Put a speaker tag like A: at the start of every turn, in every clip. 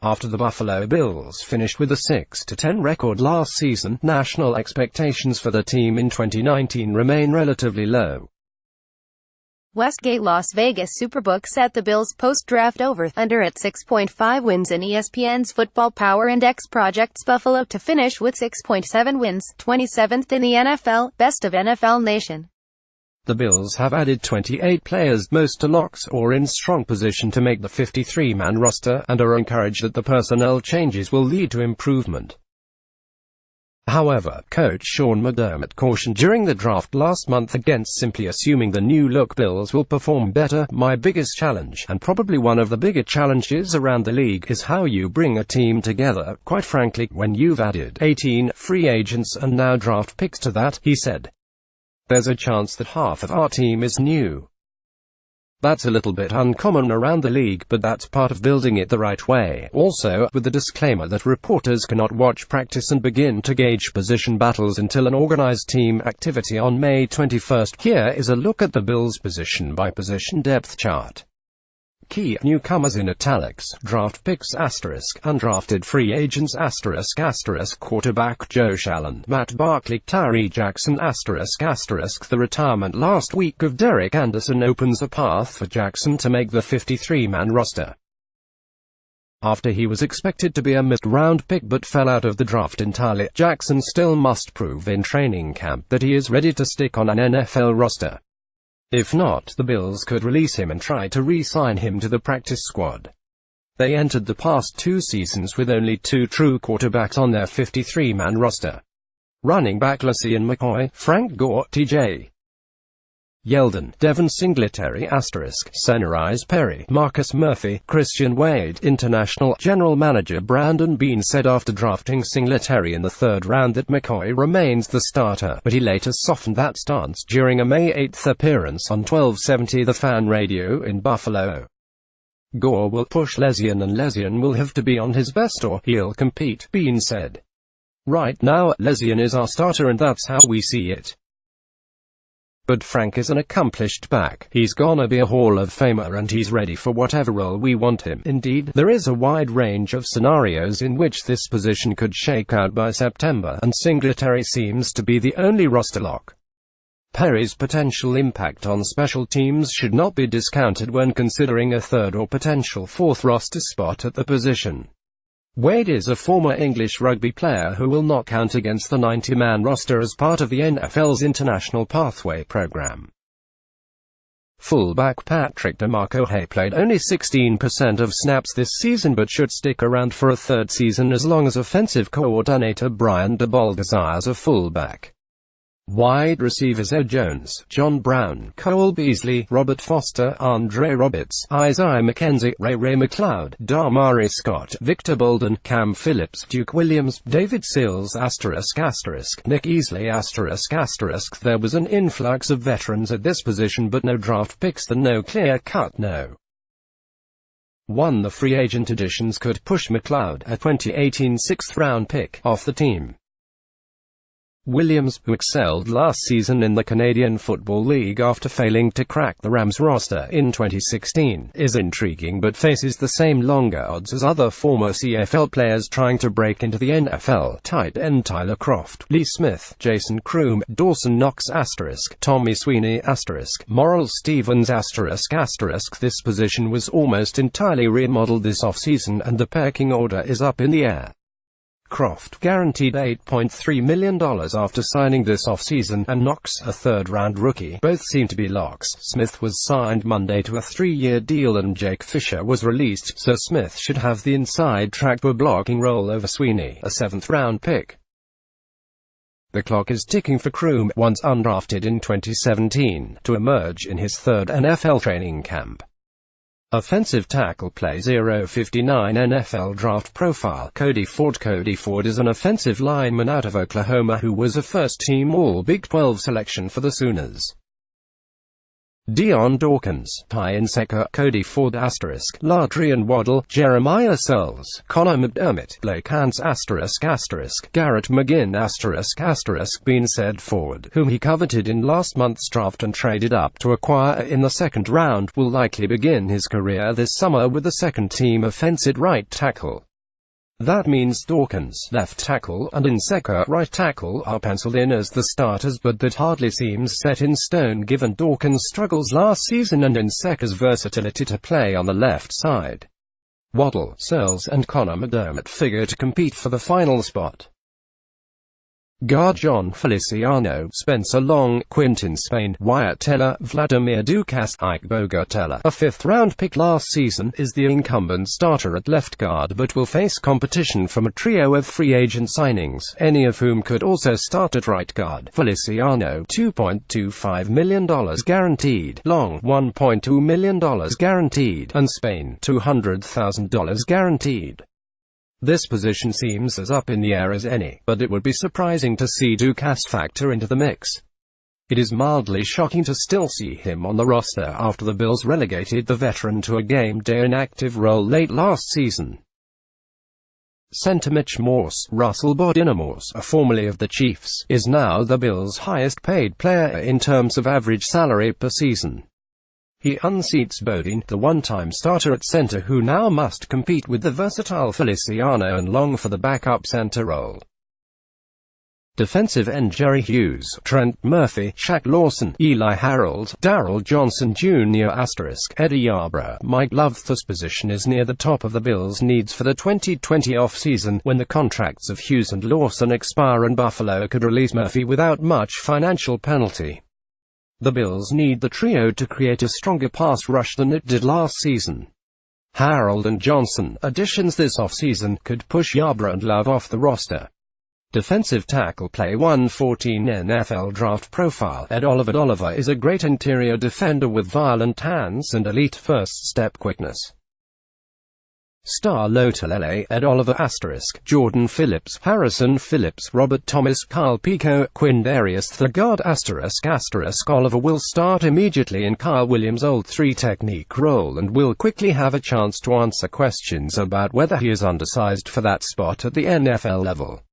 A: After the Buffalo Bills finished with a 6-10 record last season, national expectations for the team in 2019 remain relatively low.
B: Westgate Las Vegas Superbook set the Bills' post-draft over/under at 6.5 wins in ESPN's Football Power Index projects Buffalo to finish with 6.7 wins, 27th in the NFL, best of NFL Nation.
A: The Bills have added 28 players, most are locks or in strong position to make the 53-man roster, and are encouraged that the personnel changes will lead to improvement. However, coach Sean McDermott cautioned during the draft last month against simply assuming the new-look Bills will perform better. "My biggest challenge, and probably one of the bigger challenges around the league, is how you bring a team together, quite frankly, when you've added 18 free agents and now draft picks to that," he said. "There's a chance that half of our team is new. That's a little bit uncommon around the league, but that's part of building it the right way." Also, with the disclaimer that reporters cannot watch practice and begin to gauge position battles until an organized team activity on May 21. Here is a look at the Bills' position-by-position depth chart. Key newcomers in italics, draft picks *, undrafted free agents *, quarterback Josh Allen, Matt Barkley, Tyree Jackson *, the retirement last week of Derek Anderson opens a path for Jackson to make the 53-man roster. After he was expected to be a mid-round pick but fell out of the draft entirely, Jackson still must prove in training camp that he is ready to stick on an NFL roster. If not, the Bills could release him and try to re-sign him to the practice squad. They entered the past 2 seasons with only 2 true quarterbacks on their 53-man roster. Running back LeSean McCoy, Frank Gore, T.J. Yeldon, Devin Singletary *, Sennerize Perry, Marcus Murphy, Christian Wade. International General Manager Brandon Beane said after drafting Singletary in the 3rd round that McCoy remains the starter, but he later softened that stance during a May 8 appearance on 1270 The Fan Radio in Buffalo. "Gore will push LeSean and LeSean will have to be on his best or he'll compete," Beane said. "Right now, LeSean is our starter and that's how we see it. But Frank is an accomplished back. He's gonna be a Hall of Famer and he's ready for whatever role we want him." Indeed, there is a wide range of scenarios in which this position could shake out by September, and Singletary seems to be the only roster lock. Perry's potential impact on special teams should not be discounted when considering a 3rd or potential 4th roster spot at the position. Wade is a former English rugby player who will not count against the 90-man roster as part of the NFL's International Pathway program. Fullback Patrick DeMarco played only 16% of snaps this season but should stick around for a 3rd season as long as offensive coordinator Brian Daboll desires a fullback. Wide receivers Ed Jones, John Brown, Cole Beasley, Robert Foster, Andre Roberts, Isaiah McKenzie, Ray McLeod, Damari Scott, Victor Bolden, Cam Phillips, Duke Williams, David Sills ***, Nick Easley ***. There was an influx of veterans at this position but no draft picks. The no clear-cut no. 1. The free agent additions could push McLeod, a 2018 6th-round pick, off the team. Williams, who excelled last season in the Canadian Football League after failing to crack the Rams roster in 2016, is intriguing but faces the same longer odds as other former CFL players trying to break into the NFL. Tight end Tyler Croft, Lee Smith, Jason Kroom, Dawson Knox *, Tommy Sweeney *, Morrell Stevens *. This position was almost entirely remodeled this offseason and the pecking order is up in the air. Croft guaranteed $8.3 million after signing this offseason, and Knox, a 3rd-round rookie. Both seem to be locks. Smith was signed Monday to a 3-year deal and Jake Fisher was released, so Smith should have the inside track for blocking role over Sweeney, a 7th-round pick. The clock is ticking for Kroom, once undrafted in 2017, to emerge in his 3rd NFL training camp. Offensive tackle play 059 NFL draft profile Cody Ford. Cody Ford is an offensive lineman out of Oklahoma who was a first-team All-Big 12 selection for the Sooners. Dion Dawkins, Ty Inseka, Cody Ford ***, Ladrian Waddle, Jeremiah Searles, Connor McDermott, Blake Hance ***, Garrett McGinn ***, Beane said Ford, whom he coveted in last month's draft and traded up to acquire in the 2nd round, will likely begin his career this summer with the 2nd-team offensive right tackle. That means Dawkins, left tackle, and Nseka, right tackle, are penciled in as the starters, but that hardly seems set in stone given Dawkins' struggles last season and Nseka's versatility to play on the left side. Waddle, Searles and Connor McDermott figure to compete for the final spot. Guard John Feliciano, Spencer Long, Quintin Spain, Wyatt Teller, Vladimir Dukas, Ike Bogartella, a fifth-round pick last season, is the incumbent starter at left guard but will face competition from a trio of free agent signings, any of whom could also start at right guard. Feliciano, $2.25 million guaranteed, Long, $1.2 million guaranteed, and Spain, $200,000 guaranteed. This position seems as up in the air as any, but it would be surprising to see Dukas factor into the mix. It is mildly shocking to still see him on the roster after the Bills relegated the veteran to a game-day inactive role late last season. Center Mitch Morse, Russell Bodine-Morse, formerly of the Chiefs, is now the Bills' highest-paid player in terms of average salary per season. He unseats Bodine, the one-time starter at center who now must compete with the versatile Feliciano and Long for the backup center role. Defensive end Jerry Hughes, Trent Murphy, Shaq Lawson, Eli Harold, Darryl Johnson Jr. *, Eddie Yarbrough, Mike Love. This position is near the top of the Bills' needs for the 2020 off-season, when the contracts of Hughes and Lawson expire and Buffalo could release Murphy without much financial penalty. The Bills need the trio to create a stronger pass rush than it did last season. Harold and Johnson additions this offseason could push Yarbrough and Love off the roster. Defensive tackle play 114 NFL draft profile Ed Oliver. Oliver is a great interior defender with violent hands and elite first-step quickness. Star Lotulelei, Ed Oliver *, Jordan Phillips, Harrison Phillips, Robert Thomas, Kyle Pico, Quindarius Thurgard *, Oliver will start immediately in Kyle Williams' old 3-technique role and will quickly have a chance to answer questions about whether he is undersized for that spot at the NFL level.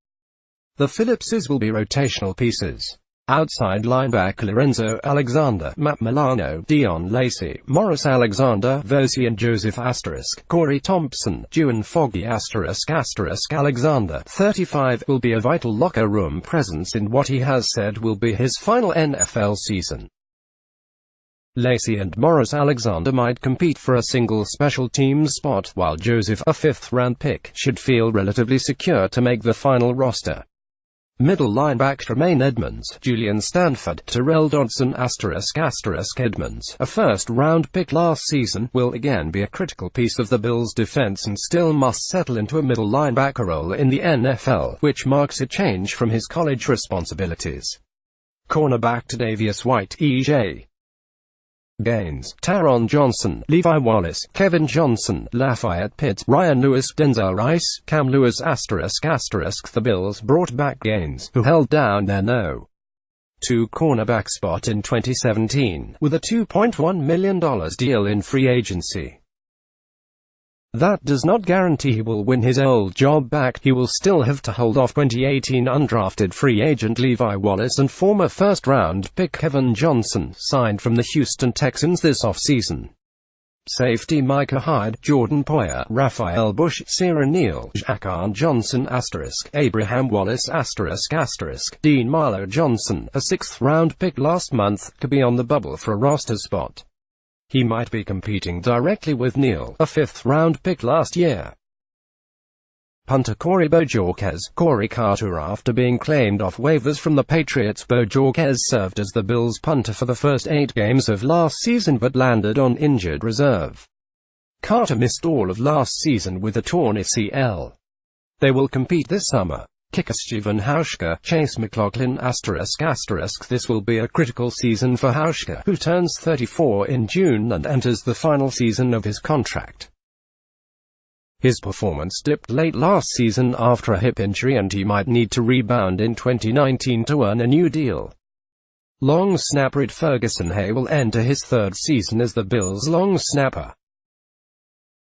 A: The Phillipses will be rotational pieces. Outside linebacker Lorenzo Alexander, Matt Milano, Dion Lacey, Morris Alexander, Vosi and Joseph *, Corey Thompson, Juan Foggy *, Alexander, 35, will be a vital locker room presence in what he has said will be his final NFL season. Lacey and Morris Alexander might compete for a single special teams spot, while Joseph, a fifth-round pick, should feel relatively secure to make the final roster. Middle linebacker Tremaine Edmonds, Julian Stanford, Terrell Dodson ***, Edmonds, a first-round pick last season, will again be a critical piece of the Bills' defense and still must settle into a middle linebacker role in the NFL, which marks a change from his college responsibilities. Cornerback Tre'Davious White, E.J. Gaines, Taron Johnson, Levi Wallace, Kevin Johnson, Lafayette Pitts, Ryan Lewis, Denzel Rice, Cam Lewis ***. The Bills brought back Gaines, who held down their No. 2 cornerback spot in 2017, with a $2.1 million deal in free agency. That does not guarantee he will win his old job back. He will still have to hold off 2018 undrafted free agent Levi Wallace and former first-round pick Kevin Johnson, signed from the Houston Texans this offseason. Safety Micah Hyde, Jordan Poyer, Raphael Bush, Sierra Neal, Jaquan Johnson ***, Abraham Wallace ***, Dean Marlo Johnson, a sixth-round pick last month, to be on the bubble for a roster spot. He might be competing directly with Neal, a fifth-round pick last year. Punter Corey Bojorquez, Corey Carter. After being claimed off waivers from the Patriots, Bojorquez served as the Bills' punter for the first 8 games of last season but landed on injured reserve. Carter missed all of last season with a torn ACL. They will compete this summer. Kicker Steven Hauschka, Chase McLaughlin ***. This will be a critical season for Hauschka, who turns 34 in June and enters the final season of his contract. His performance dipped late last season after a hip injury and he might need to rebound in 2019 to earn a new deal. Long snapper Ferguson Hay will enter his third season as the Bills' long snapper.